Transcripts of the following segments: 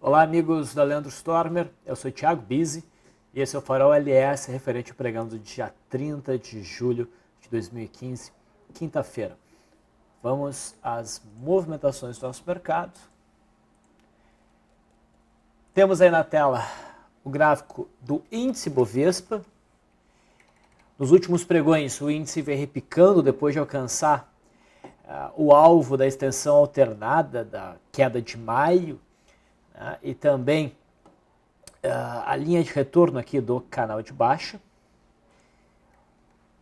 Olá, amigos da Leandro Stormer, eu sou Thiago Bizzi e esse é o Farol LS referente ao pregão do dia 30 de julho de 2015, quinta-feira. Vamos às movimentações do nosso mercado. Temos aí na tela o gráfico do índice Bovespa. Nos últimos pregões, o índice vem repicando depois de alcançar o alvo da extensão alternada da queda de maio, e também a linha de retorno aqui do canal de baixa.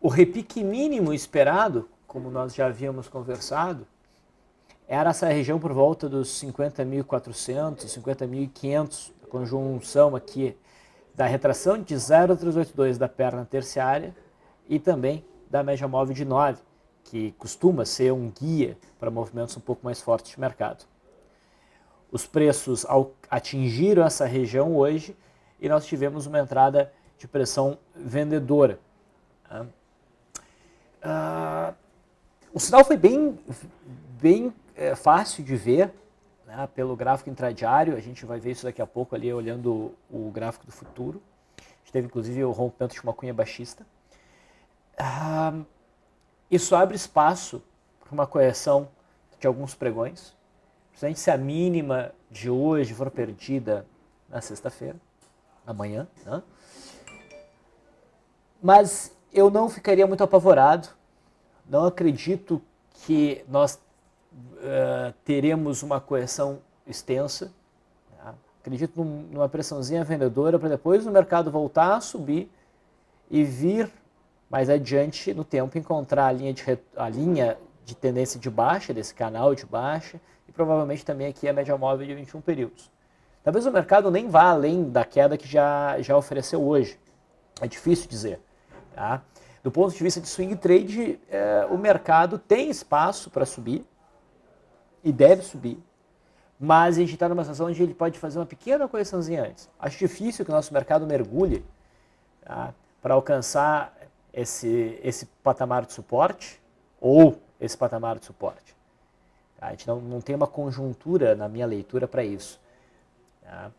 O repique mínimo esperado, como nós já havíamos conversado, era essa região por volta dos 50.400, 50.500, a conjunção aqui da retração de 0,382 da perna terciária e também da média móvel de 9, que costuma ser um guia para movimentos um pouco mais fortes de mercado. Os preços atingiram essa região hoje e nós tivemos uma entrada de pressão vendedora. O sinal foi bem fácil de ver, né, pelo gráfico intradiário. A gente vai ver isso daqui a pouco ali olhando o gráfico do futuro. A gente teve inclusive o rompimento de uma cunha baixista. Isso abre espaço para uma correção de alguns pregões. Principalmente se a mínima de hoje for perdida na sexta-feira, amanhã, né? Mas eu não ficaria muito apavorado. Não acredito que nós teremos uma correção extensa. Tá? Acredito numa pressãozinha vendedora para depois o mercado voltar a subir e vir mais adiante no tempo encontrar a linha de tendência de baixa, desse canal de baixa, e provavelmente também aqui a média móvel de 21 períodos. Talvez o mercado nem vá além da queda que já ofereceu hoje. É difícil dizer. Tá? Do ponto de vista de swing trade, o mercado tem espaço para subir e deve subir, mas a gente está numa situação onde ele pode fazer uma pequena correçãozinha antes. Acho difícil que o nosso mercado mergulhe, tá, para alcançar esse patamar de suporte ou esse patamar de suporte. Tá? A gente não tem uma conjuntura na minha leitura para isso. Tá?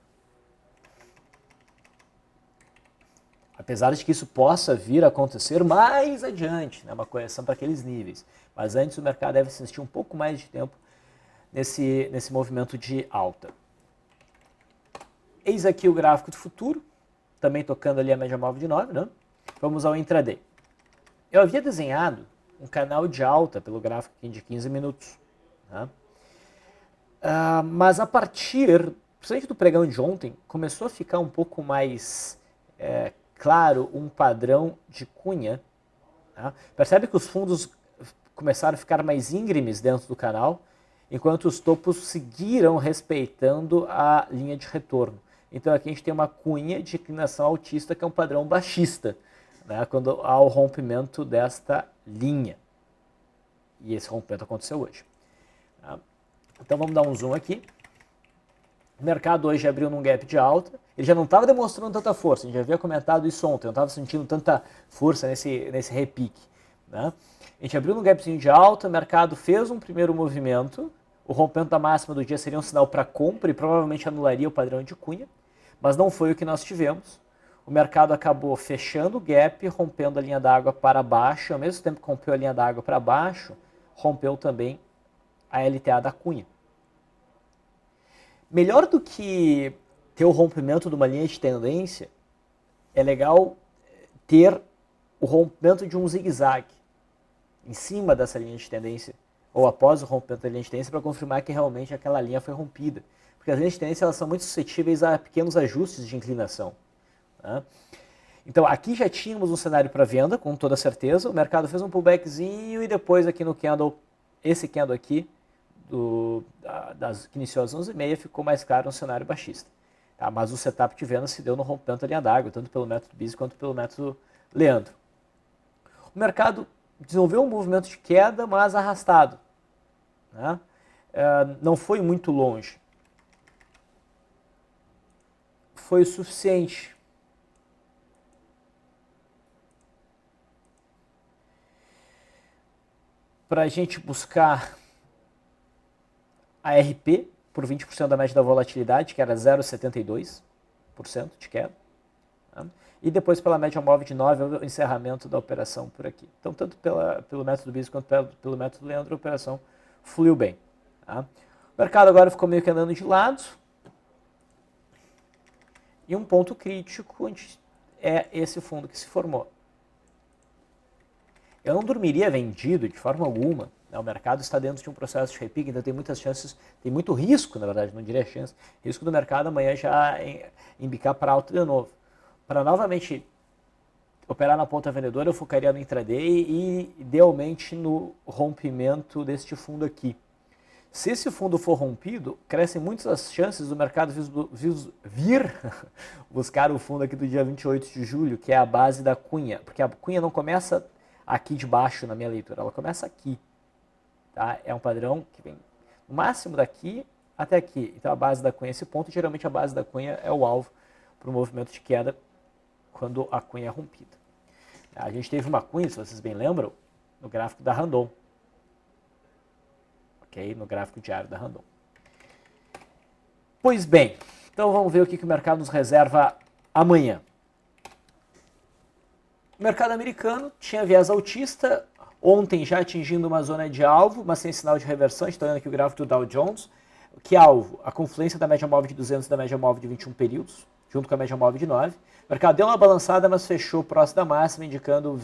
Apesar de que isso possa vir a acontecer mais adiante, né, uma correção para aqueles níveis. Mas antes o mercado deve assistir um pouco mais de tempo nesse movimento de alta. Eis aqui o gráfico do futuro, também tocando ali a média móvel de 9, né? Vamos ao intraday. Eu havia desenhado um canal de alta pelo gráfico aqui de 15 minutos. Né? Mas a partir, principalmente do pregão de ontem, começou a ficar um pouco mais claro um padrão de cunha. Tá? Percebe que os fundos começaram a ficar mais íngremes dentro do canal, enquanto os topos seguiram respeitando a linha de retorno. Então aqui a gente tem uma cunha de inclinação altista que é um padrão baixista, né, quando há o rompimento desta linha. E esse rompimento aconteceu hoje. Tá? Então vamos dar um zoom aqui. O mercado hoje abriu num gap de alta. Ele já não estava demonstrando tanta força. A gente já havia comentado isso ontem. Eu não estava sentindo tanta força nesse repique. Né? A gente abriu num gapzinho de alta. O mercado fez um primeiro movimento. O rompimento da máxima do dia seria um sinal para compra e provavelmente anularia o padrão de cunha. Mas não foi o que nós tivemos. O mercado acabou fechando o gap, rompendo a linha d'água para baixo. Ao mesmo tempo que rompeu a linha d'água para baixo, rompeu também a LTA da cunha. Melhor do que ter o rompimento de uma linha de tendência, é legal ter o rompimento de um zigue-zague em cima dessa linha de tendência, ou após o rompimento da linha de tendência, para confirmar que realmente aquela linha foi rompida. Porque as linhas de tendência elas são muito suscetíveis a pequenos ajustes de inclinação. Tá? Então aqui já tínhamos um cenário para venda, com toda certeza. O mercado fez um pullbackzinho e depois aqui no candle, esse candle aqui, que iniciou às 11h30, ficou mais claro um cenário baixista. Tá? Mas o setup de venda se deu no rompimento da linha d'água, tanto pelo método Bizzi quanto pelo método Leandro. O mercado desenvolveu um movimento de queda, mas arrastado. Né? Não foi muito longe. Foi o suficiente para a gente buscar a RP, por 20% da média da volatilidade, que era 0,72% de queda. Tá? E depois pela média móvel de 9, o encerramento da operação por aqui. Então, tanto pelo método BIS quanto pelo método Leandro, a operação fluiu bem. Tá? O mercado agora ficou meio que andando de lado. E um ponto crítico é esse fundo que se formou. Eu não dormiria vendido de forma alguma. Né? O mercado está dentro de um processo de repique, então tem muitas chances, tem muito risco, na verdade, não diria chance, risco do mercado amanhã já embicar para alto de novo. Para novamente operar na ponta vendedora, eu focaria no intraday e idealmente no rompimento deste fundo aqui. Se esse fundo for rompido, crescem muitas as chances do mercado vir buscar o fundo aqui do dia 28 de julho, que é a base da cunha, porque a cunha não começa aqui de baixo na minha leitura, ela começa aqui. Tá? É um padrão que vem no máximo daqui até aqui. Então a base da cunha é esse ponto, e geralmente a base da cunha é o alvo para o movimento de queda quando a cunha é rompida. A gente teve uma cunha, se vocês bem lembram, no gráfico da Randon. Ok? No gráfico diário da Randon. Pois bem, então vamos ver o que o mercado nos reserva amanhã. O mercado americano tinha viés altista, ontem já atingindo uma zona de alvo, mas sem sinal de reversão. Estou olhando aqui o gráfico do Dow Jones. Que alvo? A confluência da média móvel de 200 e da média móvel de 21 períodos, junto com a média móvel de 9. O mercado deu uma balançada, mas fechou próximo da máxima, indicando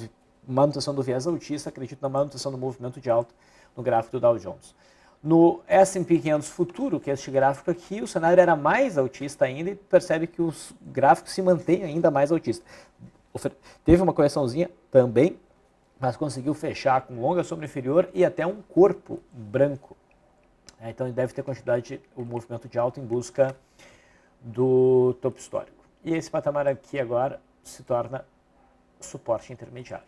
manutenção do viés altista. Acredito na manutenção do movimento de alta no gráfico do Dow Jones. No S&P 500 futuro, que é este gráfico aqui, o cenário era mais altista ainda, e percebe que os gráficos se mantêm ainda mais altistas. Teve uma correçãozinha também, mas conseguiu fechar com longa sombra inferior e até um corpo branco. Então deve ter continuidade o movimento de alta em busca do topo histórico. E esse patamar aqui agora se torna suporte intermediário.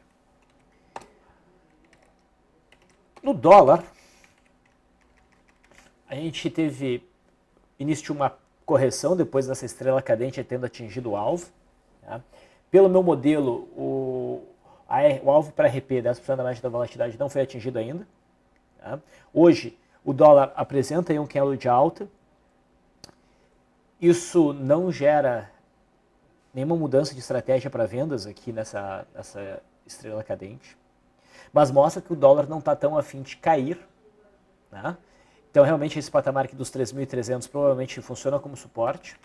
No dólar, a gente teve início de uma correção depois dessa estrela cadente tendo atingido o alvo. Tá? Pelo meu modelo, o alvo para RP, 10% da média da volatilidade, não foi atingido ainda. Tá? Hoje, o dólar apresenta aí um candle de alta. Isso não gera nenhuma mudança de estratégia para vendas aqui nessa estrela cadente, mas mostra que o dólar não está tão afim de cair. Né? Então, realmente, esse patamar aqui dos 3.300 provavelmente funciona como suporte.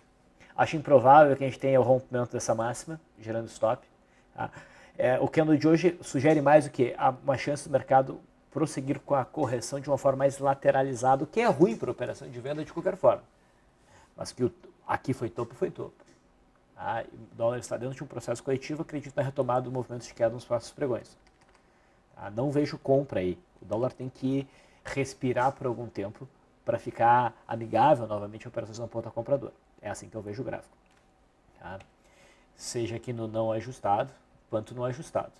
Acho improvável que a gente tenha o rompimento dessa máxima, gerando stop. Tá? O candle de hoje sugere mais o que? Uma chance do mercado prosseguir com a correção de uma forma mais lateralizada, o que é ruim para a operação de venda de qualquer forma. Mas que aqui foi topo, foi topo. Tá? O dólar está dentro de um processo coletivo, acredito na retomada do movimento de queda nos próximos pregões. Tá? Não vejo compra aí. O dólar tem que respirar por algum tempo para ficar amigável novamente a operações na ponta compradora. É assim que eu vejo o gráfico. Tá? Seja aqui no não ajustado, quanto no ajustado.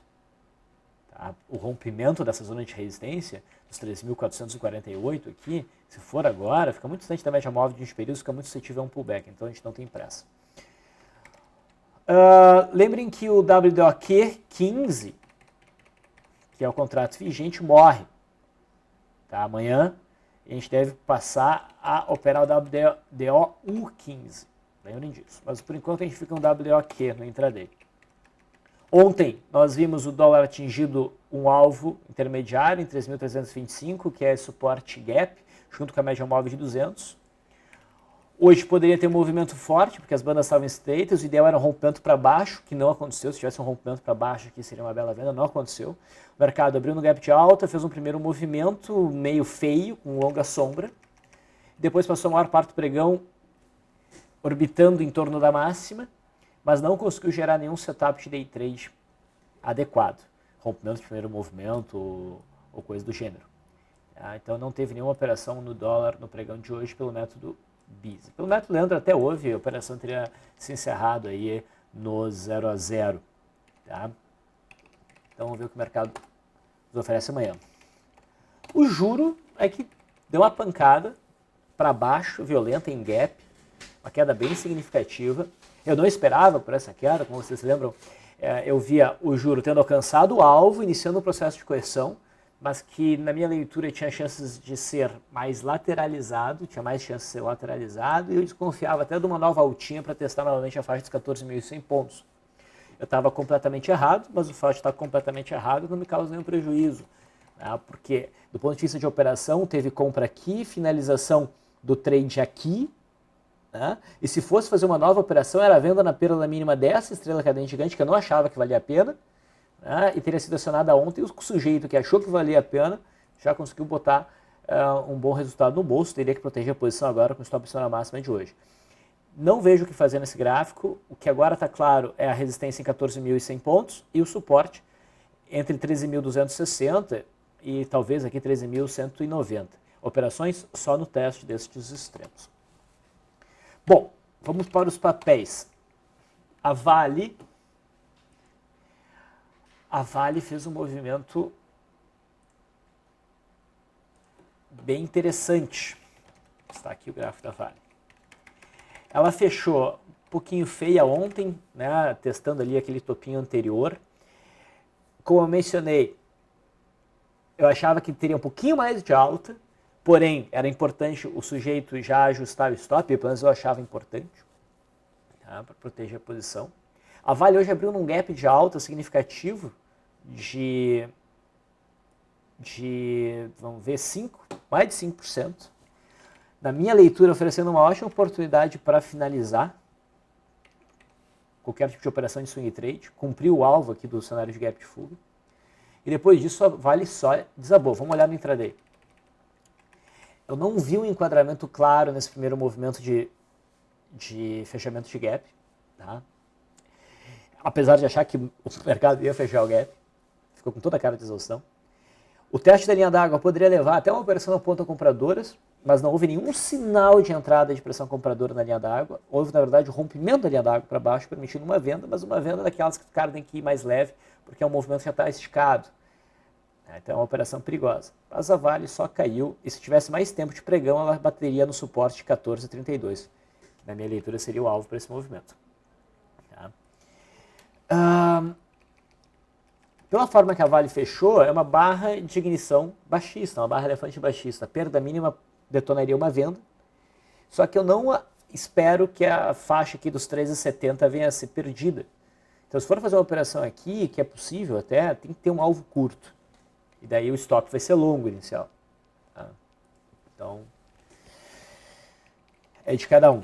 Tá? O rompimento dessa zona de resistência, dos 3.448 aqui, se for agora, fica muito distante da média móvel de 20 períodos, fica muito suscetível a um pullback, então a gente não tem pressa. Lembrem que o WDOQ 15, que é o contrato vigente, morre. Tá? Amanhã a gente deve passar a operar o WDOU 15. Lembrem disso. Mas por enquanto a gente fica um WDOQ no intraday. Ontem nós vimos o dólar atingido um alvo intermediário em 3.325, que é suporte gap, junto com a média móvel de 200. Hoje poderia ter um movimento forte, porque as bandas estavam estreitas, o ideal era um rompimento para baixo, que não aconteceu. Se tivesse um rompimento para baixo aqui seria uma bela venda, não aconteceu. O mercado abriu no gap de alta, fez um primeiro movimento meio feio, com longa sombra. Depois passou a maior parte do pregão orbitando em torno da máxima, mas não conseguiu gerar nenhum setup de day trade adequado. Rompimento de primeiro movimento ou coisa do gênero. Então não teve nenhuma operação no dólar no pregão de hoje pelo método BIS. Pelo método Leandro até houve, a operação teria se encerrado aí no 0 a 0. Tá? Então vamos ver o que o mercado nos oferece amanhã. O juro é que deu uma pancada para baixo, violenta em gap, uma queda bem significativa. Eu não esperava por essa queda, como vocês se lembram, eu via o juro tendo alcançado o alvo, iniciando o processo de correção, mas que na minha leitura tinha chances de ser mais lateralizado, tinha mais chances de ser lateralizado, e eu desconfiava até de uma nova altinha para testar novamente a faixa dos 14.100 pontos. Eu estava completamente errado, mas o fato de estar completamente errado não me causa nenhum prejuízo, né? Porque do ponto de vista de operação, teve compra aqui, finalização do trade aqui, né? E se fosse fazer uma nova operação, era a venda na perda mínima dessa estrela cadente gigante, que eu não achava que valia a pena, né? E teria sido acionada ontem. O sujeito que achou que valia a pena já conseguiu botar um bom resultado no bolso, teria que proteger a posição agora com o stop opção na máxima de hoje. Não vejo o que fazer nesse gráfico. O que agora está claro é a resistência em 14.100 pontos e o suporte entre 13.260 e talvez aqui 13.190. Operações só no teste destes extremos. Bom, vamos para os papéis. A Vale fez um movimento bem interessante. Está aqui o gráfico da Vale. Ela fechou um pouquinho feia ontem, né, testando ali aquele topinho anterior. Como eu mencionei, eu achava que teria um pouquinho mais de alta, porém era importante o sujeito já ajustar o stop, pelo menos eu achava importante, tá, para proteger a posição. A Vale hoje abriu num gap de alta significativo de vamos ver, mais de 5%. Na minha leitura, oferecendo uma ótima oportunidade para finalizar qualquer tipo de operação de swing trade, cumpriu o alvo aqui do cenário de gap de fuga, e depois disso a Vale só desabou. Vamos olhar no intraday. Eu não vi um enquadramento claro nesse primeiro movimento de fechamento de gap, tá? Apesar de achar que o mercado ia fechar o gap, ficou com toda a cara de exaustão. O teste da linha d'água poderia levar até uma operação na ponta compradoras, mas não houve nenhum sinal de entrada de pressão compradora na linha d'água. Houve, na verdade, o rompimento da linha d'água para baixo, permitindo uma venda, mas uma venda daquelas que o cara tem que ir mais leve, porque é um movimento que já está esticado. Então é uma operação perigosa. Mas a Vale só caiu, e se tivesse mais tempo de pregão, ela bateria no suporte de 14,32, que na minha leitura seria o alvo para esse movimento. Tá? Pela forma que a Vale fechou, é uma barra de ignição baixista, uma barra elefante baixista. A perda mínima detonaria uma venda, só que eu não espero que a faixa aqui dos 13,70 venha a ser perdida. Então, se for fazer uma operação aqui, que é possível até, tem que ter um alvo curto. E daí o stop vai ser longo inicial. Tá? Então, é de cada um.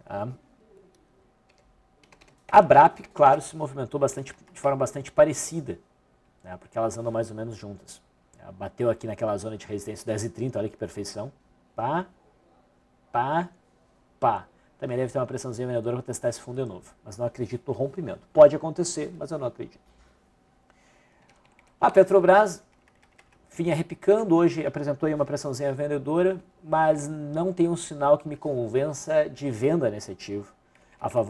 Tá? A BRAP, claro, se movimentou de forma bastante parecida, né, porque elas andam mais ou menos juntas. Ela bateu aqui naquela zona de resistência 10,30, olha que perfeição. Pá, pá, pá. Também deve ter uma pressãozinha vendedora para testar esse fundo de novo, mas não acredito no rompimento. Pode acontecer, mas eu não acredito. A Petrobras vinha repicando, hoje apresentou aí uma pressãozinha vendedora, mas não tem um sinal que me convença de venda nesse ativo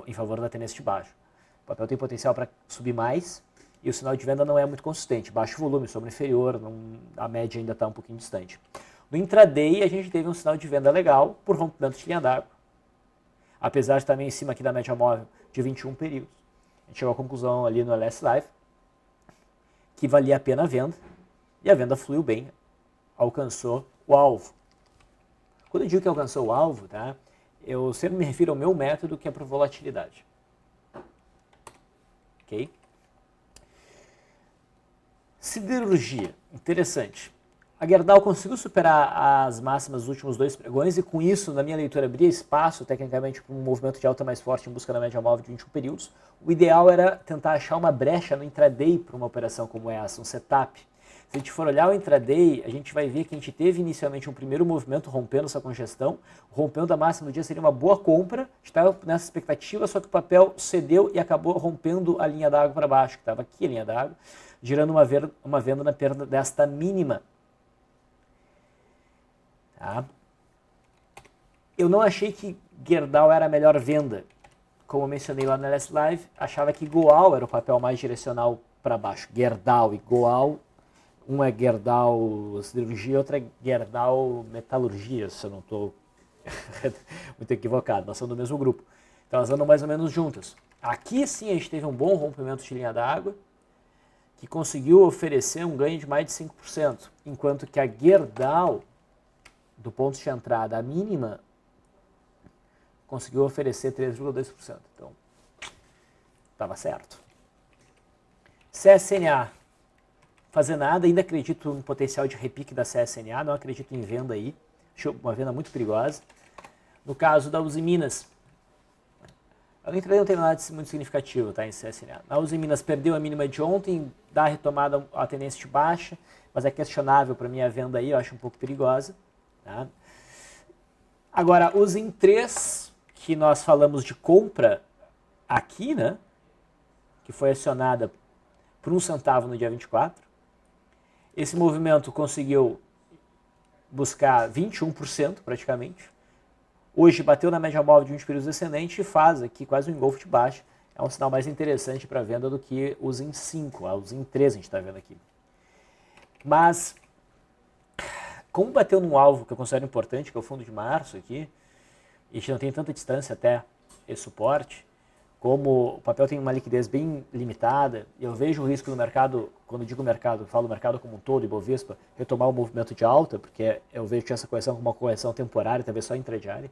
em favor da tendência de baixo. O papel tem potencial para subir mais e o sinal de venda não é muito consistente. Baixo volume, sombra inferior, a média ainda está um pouquinho distante. No intraday, a gente teve um sinal de venda legal por rompimento de linha d'água. Apesar de estar meio em cima aqui da média móvel de 21 períodos. A gente chegou à conclusão ali no LS Live que valia a pena a venda e a venda fluiu bem, alcançou o alvo. Quando eu digo que alcançou o alvo, tá? Eu sempre me refiro ao meu método, que é por volatilidade. Ok? Siderurgia, interessante. A Gerdau conseguiu superar as máximas dos últimos dois pregões e com isso, na minha leitura, abria espaço tecnicamente para um movimento de alta mais forte em busca da média móvel de 21 períodos. O ideal era tentar achar uma brecha no intraday para uma operação como essa, um setup. Se a gente for olhar o intraday, a gente vai ver que a gente teve inicialmente um primeiro movimento rompendo essa congestão. Rompendo a máxima do dia seria uma boa compra, a gente estava nessa expectativa, só que o papel cedeu e acabou rompendo a linha d'água para baixo, que estava aqui a linha d'água, gerando uma venda na perda desta mínima. Tá? Eu não achei que Gerdau era a melhor venda. Como eu mencionei lá na LS Live, achava que Goal era o papel mais direcional para baixo. Gerdau e Goal. Um é Gerdau Siderurgia, outro é Gerdau Metalurgia, se eu não estou muito equivocado. Nós somos do mesmo grupo. Então elas andam mais ou menos juntas. Aqui sim a gente teve um bom rompimento de linha d'água, que conseguiu oferecer um ganho de mais de 5%, enquanto que a Gerdau, do ponto de entrada, a mínima, conseguiu oferecer 3,2%. Então, estava certo. CSNA, fazer nada, ainda acredito no potencial de repique da CSNA, não acredito em venda aí, acho uma venda muito perigosa. No caso da Uzi Minas, a intraday não tem nada muito significativo, tá, em CSNA. A Uzi Minas perdeu a mínima de ontem, dá a retomada a tendência de baixa, mas é questionável para mim a venda aí, eu acho um pouco perigosa. Tá? Agora, o Zin 3, que nós falamos de compra aqui, né, que foi acionada por 1 centavo no dia 24, esse movimento conseguiu buscar 21% praticamente. Hoje bateu na média móvel de 20 períodos descendente e faz aqui quase um engolfo de baixa. É um sinal mais interessante para venda do que o Zin 5, o Zin 3 a gente está vendo aqui. Mas, como bateu num alvo que eu considero importante, que é o fundo de março aqui, e a gente não tem tanta distância até esse suporte, como o papel tem uma liquidez bem limitada, e eu vejo o risco no mercado, quando digo mercado, falo mercado como um todo, Ibovespa, retomar o movimento de alta, porque eu vejo essa correção como uma correção temporária, talvez só intradiária.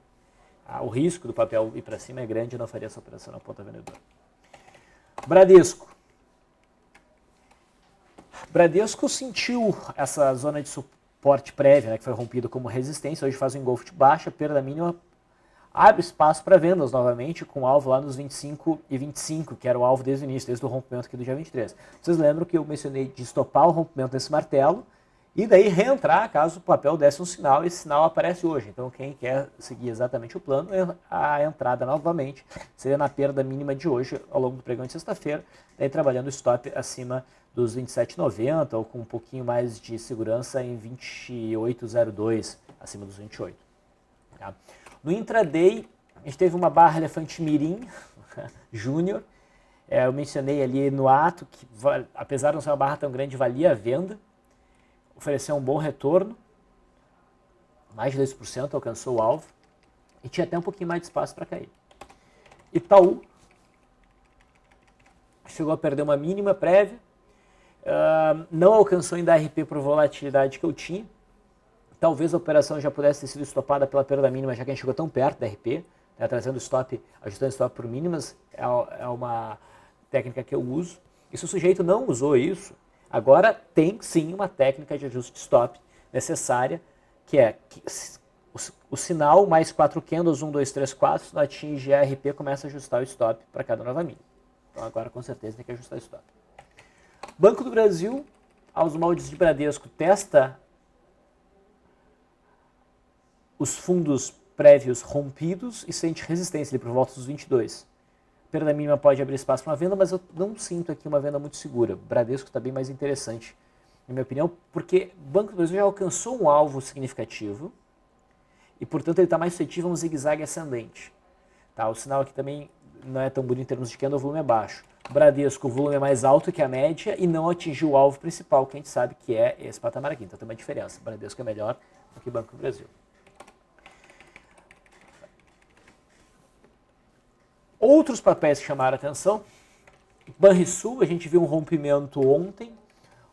O risco do papel ir para cima é grande, eu não faria essa operação na ponta vendedora. Bradesco. Bradesco sentiu essa zona de suporte prévia, né, que foi rompido como resistência, hoje faz um engolfo de baixa, perda mínima, abre espaço para vendas novamente, com alvo lá nos 25 e 25, que era o alvo desde o início, desde o rompimento aqui do dia 23. Vocês lembram que eu mencionei de estopar o rompimento desse martelo e daí reentrar caso o papel desse um sinal, e esse sinal aparece hoje. Então quem quer seguir exatamente o plano, a entrada novamente seria na perda mínima de hoje, ao longo do pregão de sexta-feira, daí trabalhando o stop acima dos 27,90 ou com um pouquinho mais de segurança em 28,02, acima dos 28. Tá? No intraday, a gente teve uma barra elefante mirim, júnior. Eu mencionei ali no ato que, apesar de não ser uma barra tão grande, valia a venda. Ofereceu um bom retorno. Mais de 2% alcançou o alvo. E tinha até um pouquinho mais de espaço para cair. Itaú chegou a perder uma mínima prévia. Não alcançou ainda a RP por volatilidade que eu tinha. Talvez a operação já pudesse ter sido estopada pela perda mínima, já que a gente chegou tão perto da RP, né, trazendo stop, ajustando stop por mínimas, é uma técnica que eu uso. E se o sujeito não usou isso, agora tem sim uma técnica de ajuste de stop necessária, que é que o sinal mais 4 candles, 1, 2, 3, 4, não atinge a RP, começa a ajustar o stop para cada nova mínima. Então agora com certeza tem que ajustar o stop. Banco do Brasil, aos moldes de Bradesco, testa os fundos prévios rompidos e sente resistência ali por volta dos 22. Perda mínima pode abrir espaço para uma venda, mas eu não sinto aqui uma venda muito segura. Bradesco está bem mais interessante, na minha opinião, porque o Banco do Brasil já alcançou um alvo significativo e, portanto, ele está mais suscetível a um zigue-zague ascendente. Tá? O sinal aqui também não é tão bonito em termos de candle, o volume é baixo. Bradesco, o volume é mais alto que a média e não atingiu o alvo principal, que a gente sabe que é esse patamar aqui. Então tem uma diferença. Bradesco é melhor do que Banco do Brasil. Outros papéis que chamaram a atenção, Banrisul, a gente viu um rompimento ontem,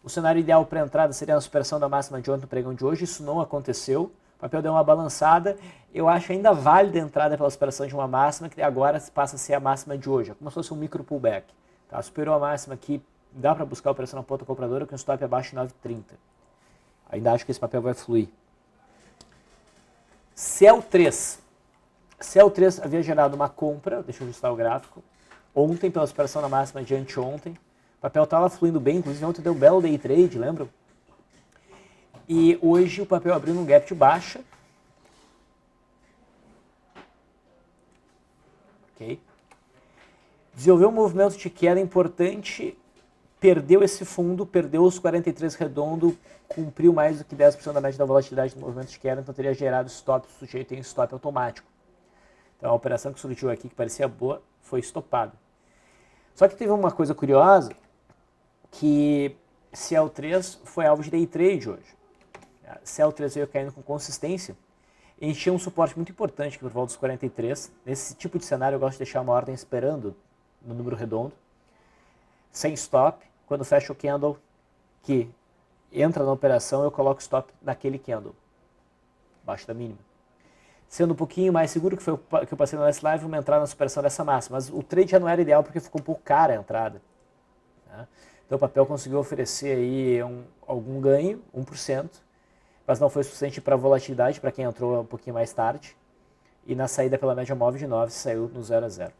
o cenário ideal para a entrada seria a superação da máxima de ontem no pregão de hoje, isso não aconteceu, o papel deu uma balançada, eu acho ainda válida a entrada pela superação de uma máxima, que agora passa a ser a máxima de hoje, é como se fosse um micro pullback, tá? Superou a máxima aqui, dá para buscar a operação na ponta compradora com um stop abaixo de 9,30, ainda acho que esse papel vai fluir. CEL3 havia gerado uma compra, deixa eu ajustar o gráfico, ontem pela superação da máxima de anteontem. O papel estava fluindo bem, inclusive ontem deu um belo day trade, lembram? E hoje o papel abriu num gap de baixa. Ok. Desenvolveu um movimento de queda importante, perdeu esse fundo, perdeu os 43 redondo, cumpriu mais do que 10% da média da volatilidade do movimento de queda, então teria gerado stop, o sujeito tem stop automático. Então a operação que surgiu aqui, que parecia boa, foi estopada. Só que teve uma coisa curiosa, que CEL3 foi alvo de day trade hoje. CEL3 veio caindo com consistência, e encheu um suporte muito importante aqui por volta dos 43. Nesse tipo de cenário eu gosto de deixar uma ordem esperando no número redondo, sem stop, quando fecha o candle que entra na operação, eu coloco stop naquele candle, abaixo da mínima. Sendo um pouquinho mais seguro, que foi o que eu passei na last live, vamos entrar na superação dessa máxima. Mas o trade já não era ideal porque ficou um pouco cara a entrada. Né? Então o papel conseguiu oferecer aí algum ganho, 1%, mas não foi suficiente para volatilidade, para quem entrou um pouquinho mais tarde. E na saída pela média móvel de 9 saiu no 0 a 0.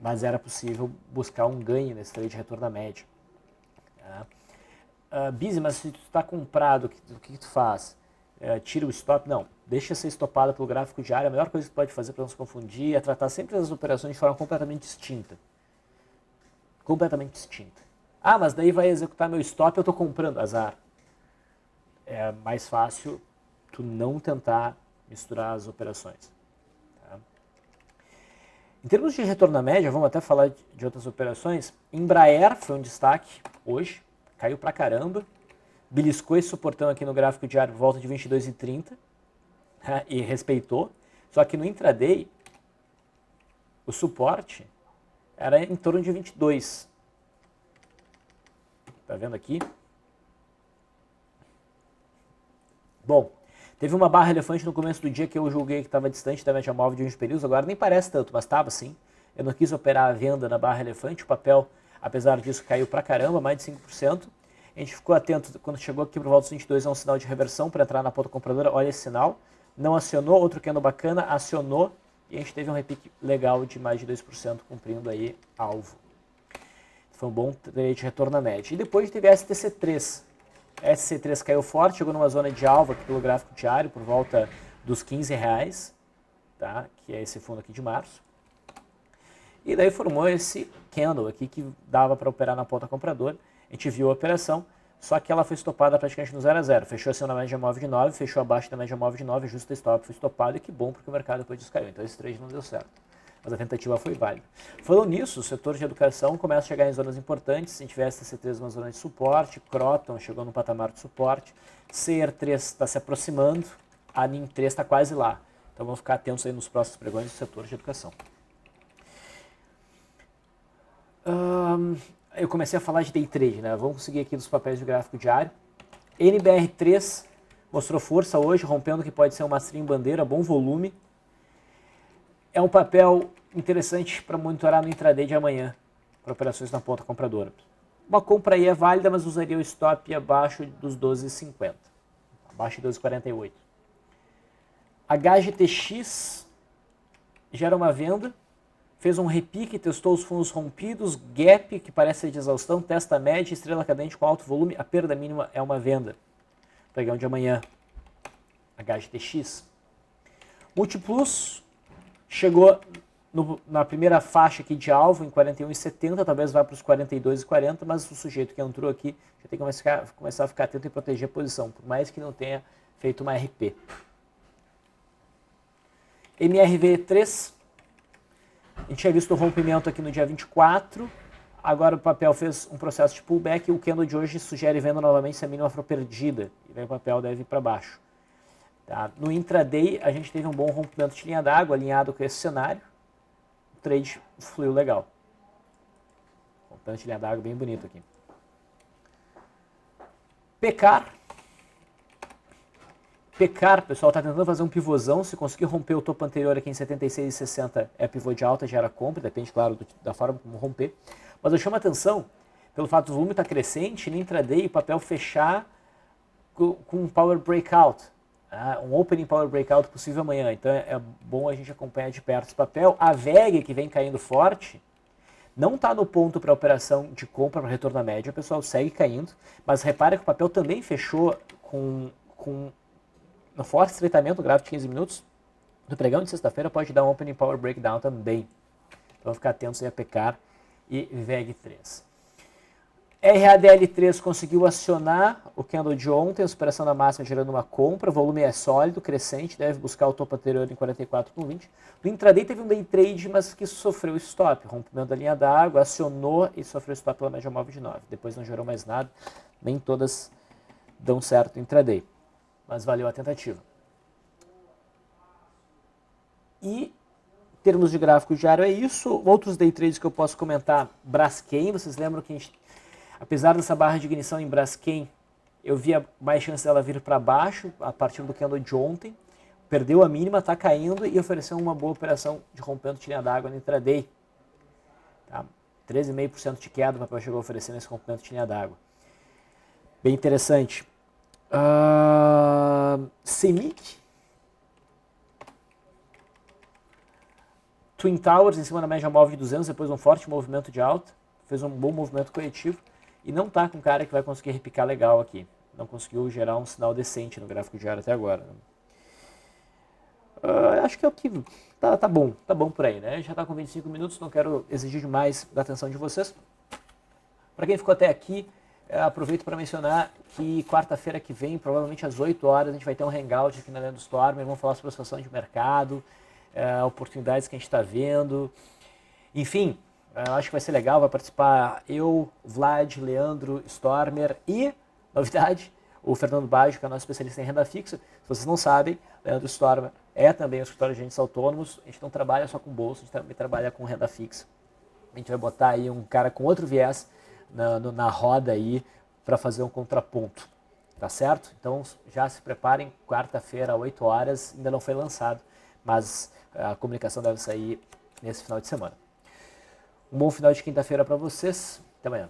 Mas era possível buscar um ganho nesse trade de retorno à média. Busy, mas se tu está comprado, o que tu faz? Tira o stop? Não, deixa ser estopado pelo gráfico diário. A melhor coisa que tu pode fazer para não se confundir é tratar sempre as operações de forma completamente distinta. Completamente distinta. Ah, mas daí vai executar meu stop, eu estou comprando. Azar. É mais fácil tu não tentar misturar as operações. Tá? Em termos de retorno à média, vamos até falar de outras operações. Embraer foi um destaque hoje, caiu pra caramba, beliscou esse suportão aqui no gráfico diário por volta de 22,30 e respeitou. Só que no intraday, o suporte era em torno de 22. Tá vendo aqui? Bom, teve uma barra elefante no começo do dia que eu julguei que estava distante da média móvel de uns períodos, agora nem parece tanto, mas estava sim. Eu não quis operar a venda na barra elefante, o papel, apesar disso, caiu pra caramba, mais de 5%. A gente ficou atento, quando chegou aqui por volta dos 22, é um sinal de reversão para entrar na ponta compradora, olha esse sinal. Não acionou, outro candle bacana, acionou, e a gente teve um repique legal de mais de 2%, cumprindo aí alvo. Foi um bom trade de retorno à média. E depois teve a STC3. A STC3 caiu forte, chegou numa zona de alvo aqui pelo gráfico diário, por volta dos R$15, tá? Que é esse fundo aqui de março. E daí formou esse candle aqui que dava para operar na ponta compradora. A gente viu a operação, só que ela foi estopada praticamente no 0 a 0. Fechou assim na média móvel de 9, fechou abaixo da média móvel de 9, justo stop, foi estopado e que bom porque o mercado depois descaiu. Então esse trade não deu certo. Mas a tentativa foi válida. Falando nisso, o setor de educação começa a chegar em zonas importantes. Se a gente tiver STC3 uma zona de suporte, Croton chegou no patamar de suporte, CER3 está se aproximando, a NIM3 está quase lá. Então vamos ficar atentos aí nos próximos pregões do setor de educação. Eu comecei a falar de day trade, né? Vamos seguir aqui dos papéis de gráfico diário. NBR3 mostrou força hoje, rompendo o que pode ser uma string bandeira, bom volume. É um papel interessante para monitorar no intraday de amanhã, para operações na ponta compradora. Uma compra aí é válida, mas usaria o stop abaixo dos 12,50, abaixo de 12,48. HGTX gera uma venda, fez um repique, testou os fundos rompidos, gap, que parece ser de exaustão, testa média, estrela cadente com alto volume, a perda mínima é uma venda. Pregão de amanhã, HGTX. Multiplus chegou na primeira faixa aqui de alvo, em 41,70, talvez vá para os 42,40, mas o sujeito que entrou aqui já tem que começar a ficar atento e proteger a posição, por mais que não tenha feito uma RP. MRV3, a gente tinha visto o rompimento aqui no dia 24, agora o papel fez um processo de pullback e o candle de hoje sugere venda novamente se a mínima for perdida, e daí o papel deve ir para baixo. Tá? No intraday, a gente teve um bom rompimento de linha d'água, alinhado com esse cenário. O trade fluiu legal. Rompimento de linha d'água bem bonito aqui. Pecar, o pessoal está tentando fazer um pivôzão. Se conseguir romper o topo anterior aqui em 76,60, é pivô de alta, gera compra. Depende, claro, da forma como romper. Mas eu chamo a atenção pelo fato do volume estar crescente. No intraday, o papel fechar com um power breakout. Um opening power breakout possível amanhã, então é bom a gente acompanhar de perto esse papel. A VEG, que vem caindo forte, não está no ponto para operação de compra para retorno à média, o pessoal segue caindo, mas repara que o papel também fechou com no forte estreitamento, gráfico de 15 minutos, do pregão de sexta-feira pode dar um opening power breakdown também. Então vamos ficar atentos aí a Pecar e VEG3. RADL3 conseguiu acionar o candle de ontem, a superação da máxima gerando uma compra, o volume é sólido, crescente, deve buscar o topo anterior em 44,20. No intraday teve um day trade, mas que sofreu stop, rompimento da linha d'água, acionou e sofreu stop pela média móvel de 9. Depois não gerou mais nada, nem todas dão certo no intraday, mas valeu a tentativa. E em termos de gráfico diário é isso. Outros day trades que eu posso comentar, Braskem, vocês lembram que a gente Apesar dessa barra de ignição em Braskem, eu via mais chance dela vir para baixo a partir do candle de ontem. Perdeu a mínima, está caindo e ofereceu uma boa operação de rompimento de linha d'água no intraday. Tá? 13,5% de queda, o papel chegou a oferecer nesse rompimento de linha d'água. Bem interessante. CEMIC. Twin Towers em cima da média móvel de 200, depois de um forte movimento de alta. Fez um bom movimento corretivo. E não está com cara que vai conseguir repicar legal aqui. Não conseguiu gerar um sinal decente no gráfico diário até agora. Acho que é o que tá bom por aí, né? Já está com 25 minutos, não quero exigir demais da atenção de vocês. Para quem ficou até aqui, aproveito para mencionar que quarta-feira que vem, provavelmente às 8 horas, a gente vai ter um hangout aqui na Lendo Stormer. Vamos falar sobre a situação de mercado, oportunidades que a gente está vendo. Enfim, acho que vai ser legal, vai participar eu, Vlad, Leandro, Stormer e, novidade, o Fernando Baggio, que é nosso especialista em renda fixa. Se vocês não sabem, Leandro Stormer é também um escritório de agentes autônomos. A gente não trabalha só com bolsa, a gente também trabalha com renda fixa. A gente vai botar aí um cara com outro viés na roda aí para fazer um contraponto, tá certo? Então já se preparem, quarta-feira, 8 horas, ainda não foi lançado, mas a comunicação deve sair nesse final de semana. Um bom final de quinta-feira para vocês, até amanhã.